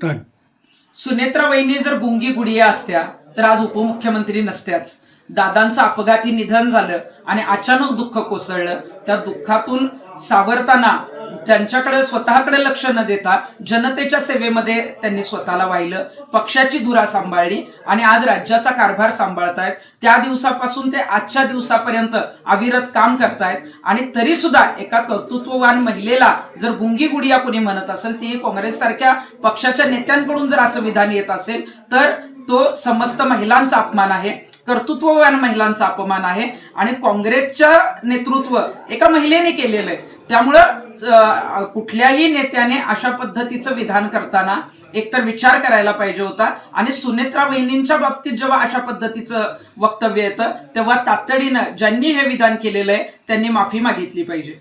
Start. Sunetra वहिनी जर गुंगी गुडिया असत्या तर आज उपमुख्यमंत्री नसत्याच. दादांचं अपघाती निधन झालं आणि अचानक दुःख कोसळलं. त्या दुःखातून सावरताना त्यांच्याकडे स्वतःकडे लक्ष न देता जनतेच्या सेवेमध्ये त्यांनी स्वतःला वाहिलं, पक्षाची धुरा सांभाळली आणि आज राज्याचा कारभार सांभाळतायत. त्या दिवसापासून ते आजच्या दिवसापर्यंत अविरत काम करतायत आणि तरी सुद्धा एका कर्तृत्ववान महिलेला जर गुंगी गुडिया कोणी म्हणत असेल, ती काँग्रेस सारख्या पक्षाच्या नेत्यांकडून जर असं विधान येत असेल तर तो समस्त महिलांचा अपमान आहे, कर्तृत्ववान महिलांचा अपमान आहे आणि काँग्रेसच्या नेतृत्व एका महिलेने केलेलं आहे. त्यामुळं कुठल्याही नेत्याने अशा पद्धतीचं विधान करताना एकतर विचार करायला पाहिजे होता आणि सुनेत्रा वहिनींच्या बाबतीत जेव्हा अशा पद्धतीचं वक्तव्य येतं तेव्हा तातडीनं ज्यांनी हे विधान केलेलं आहे त्यांनी माफी मागितली पाहिजे.